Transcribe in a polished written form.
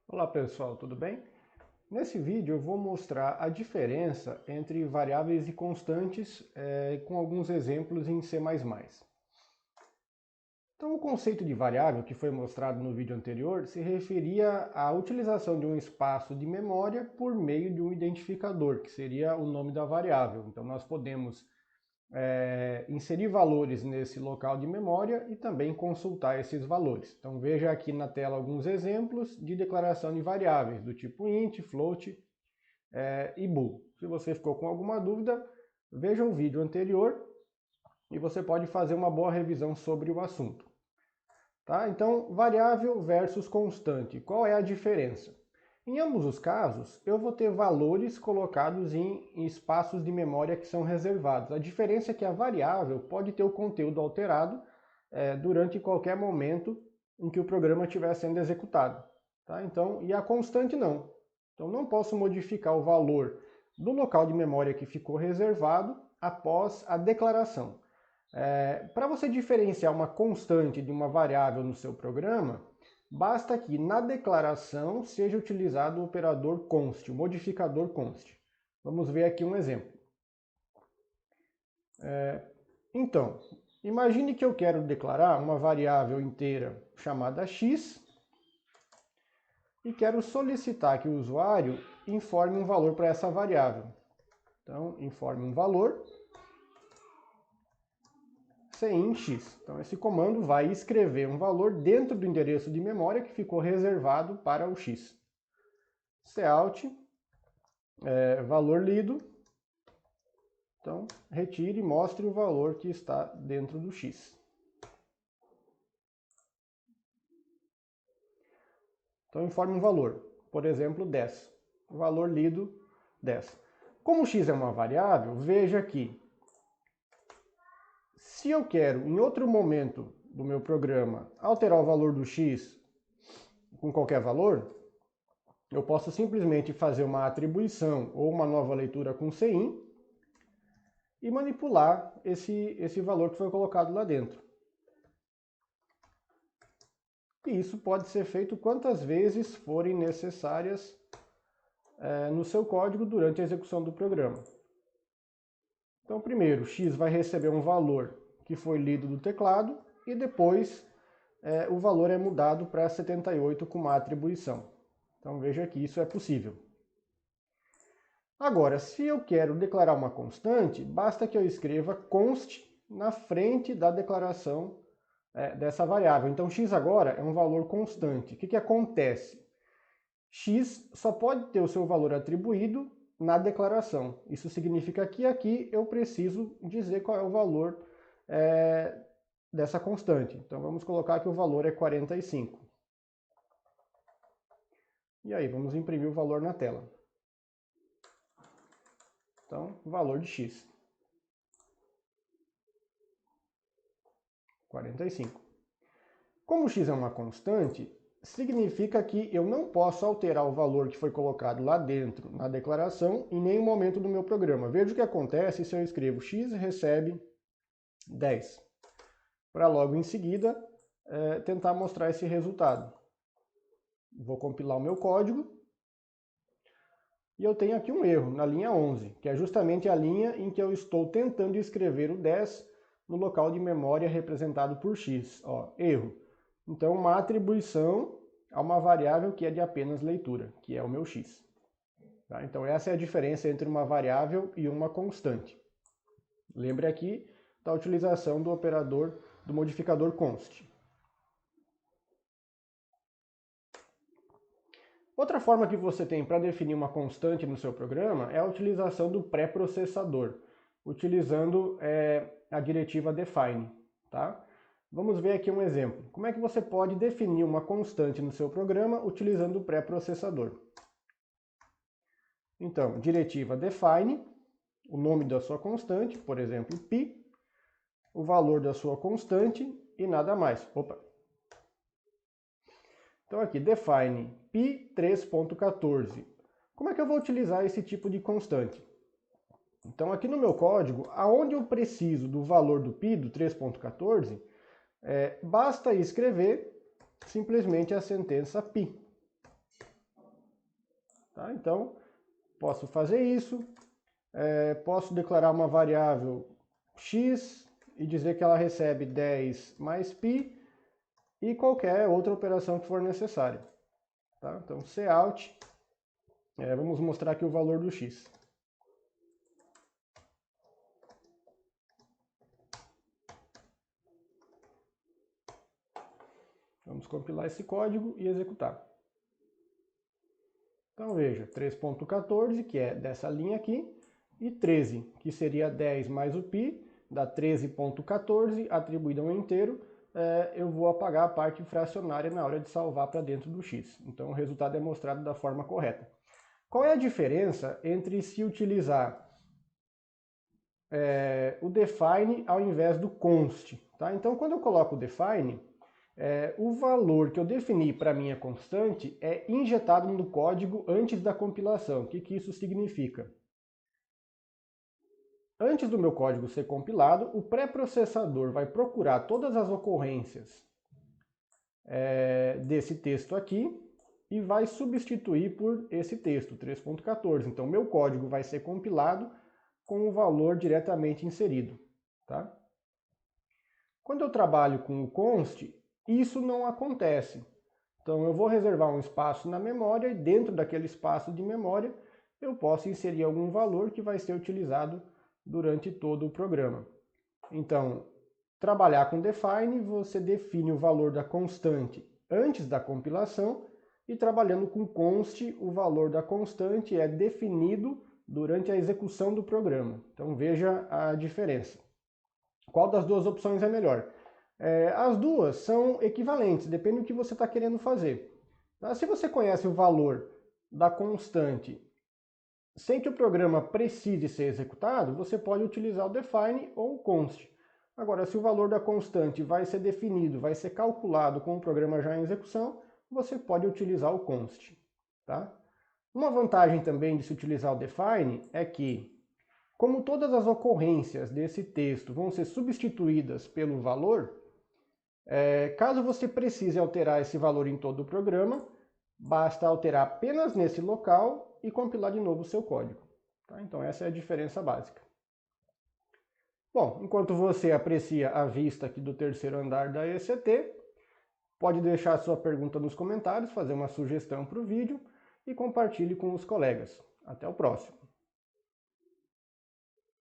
Olá pessoal, tudo bem? Nesse vídeo eu vou mostrar a diferença entre variáveis e constantes com alguns exemplos em C++. Então o conceito de variável que foi mostrado no vídeo anterior se referia à utilização de um espaço de memória por meio de um identificador, que seria o nome da variável. Então nós podemos inserir valores nesse local de memória e também consultar esses valores. Então veja aqui na tela alguns exemplos de declaração de variáveis do tipo int, float e bool. Se você ficou com alguma dúvida, veja o vídeo anterior e você pode fazer uma boa revisão sobre o assunto. Tá? Então, variável versus constante, qual é a diferença? Em ambos os casos, eu vou ter valores colocados em espaços de memória que são reservados. A diferença é que a variável pode ter o conteúdo alterado durante qualquer momento em que o programa estiver sendo executado. Tá? Então, e a constante não. Então, não posso modificar o valor do local de memória que ficou reservado após a declaração. Para você diferenciar uma constante de uma variável no seu programa, basta que na declaração seja utilizado o operador const, o modificador const. Vamos ver aqui um exemplo. Então, imagine que eu quero declarar uma variável inteira chamada x e quero solicitar que o usuário informe um valor para essa variável. Então, informe um valor cin_x. Então, esse comando vai escrever um valor dentro do endereço de memória que ficou reservado para o x. Cout, valor lido. Então, retire e mostre o valor que está dentro do x. Então, informe um valor, por exemplo, 10. O valor lido, 10. Como x é uma variável, veja aqui. Se eu quero, em outro momento do meu programa, alterar o valor do x com qualquer valor, eu posso simplesmente fazer uma atribuição ou uma nova leitura com cin e manipular esse valor que foi colocado lá dentro. E isso pode ser feito quantas vezes forem necessárias no seu código durante a execução do programa. Então, primeiro, x vai receber um valor que foi lido do teclado e depois o valor é mudado para 78 com uma atribuição. Então, veja que isso é possível. Agora, se eu quero declarar uma constante, basta que eu escreva const na frente da declaração dessa variável. Então, x agora é um valor constante. O que acontece? X só pode ter o seu valor atribuído na declaração. Isso significa que aqui eu preciso dizer qual é o valor dessa constante. Então vamos colocar que o valor é 45. E aí, vamos imprimir o valor na tela. Então, valor de x. 45. Como x é uma constante, significa que eu não posso alterar o valor que foi colocado lá dentro na declaração em nenhum momento do meu programa. Veja o que acontece se eu escrevo x recebe 10. Para logo em seguida tentar mostrar esse resultado. Vou compilar o meu código e eu tenho aqui um erro na linha 11, que é justamente a linha em que eu estou tentando escrever o 10 no local de memória representado por x. Ó, erro. Então, uma atribuição a uma variável que é de apenas leitura, que é o meu x. Tá? Então, essa é a diferença entre uma variável e uma constante. Lembre aqui da utilização do operador do modificador const. Outra forma que você tem para definir uma constante no seu programa é a utilização do pré-processador, utilizando a diretiva define. Tá? Vamos ver aqui um exemplo. Como é que você pode definir uma constante no seu programa utilizando o pré-processador? Então, diretiva define, o nome da sua constante, por exemplo, π, o valor da sua constante e nada mais. Opa! Então aqui, define π 3.14. Como é que eu vou utilizar esse tipo de constante? Então aqui no meu código, aonde eu preciso do valor do π, do 3.14, basta escrever simplesmente a sentença π. Tá? Então, posso fazer isso, posso declarar uma variável x e dizer que ela recebe 10 mais π e qualquer outra operação que for necessária. Tá? Então, cout, vamos mostrar aqui o valor do x. Vamos compilar esse código e executar. Então veja, 3.14, que é dessa linha aqui, e 13, que seria 10 mais o π, dá 13.14, atribuído a um inteiro, eu vou apagar a parte fracionária na hora de salvar para dentro do x. Então o resultado é mostrado da forma correta. Qual é a diferença entre se utilizar o define ao invés do const? Tá? Então quando eu coloco o define, o valor que eu defini para a minha constante é injetado no código antes da compilação. O que isso significa? Antes do meu código ser compilado, o pré-processador vai procurar todas as ocorrências desse texto aqui e vai substituir por esse texto, 3.14. Então, meu código vai ser compilado com o valor diretamente inserido. Tá? Quando eu trabalho com o const, isso não acontece. Então eu vou reservar um espaço na memória e dentro daquele espaço de memória eu posso inserir algum valor que vai ser utilizado durante todo o programa. Então, trabalhar com define, você define o valor da constante antes da compilação e trabalhando com const, o valor da constante é definido durante a execução do programa. Então veja a diferença. Qual das duas opções é melhor? As duas são equivalentes, depende do que você está querendo fazer. Se você conhece o valor da constante sem que o programa precise ser executado, você pode utilizar o define ou o const. Agora, se o valor da constante vai ser definido, vai ser calculado com o programa já em execução, você pode utilizar o const. Tá? Uma vantagem também de se utilizar o define é que, como todas as ocorrências desse texto vão ser substituídas pelo valor, caso você precise alterar esse valor em todo o programa, basta alterar apenas nesse local e compilar de novo o seu código. Tá? Então essa é a diferença básica. Bom, enquanto você aprecia a vista aqui do terceiro andar da ECT, pode deixar sua pergunta nos comentários, fazer uma sugestão para o vídeo e compartilhe com os colegas. Até o próximo!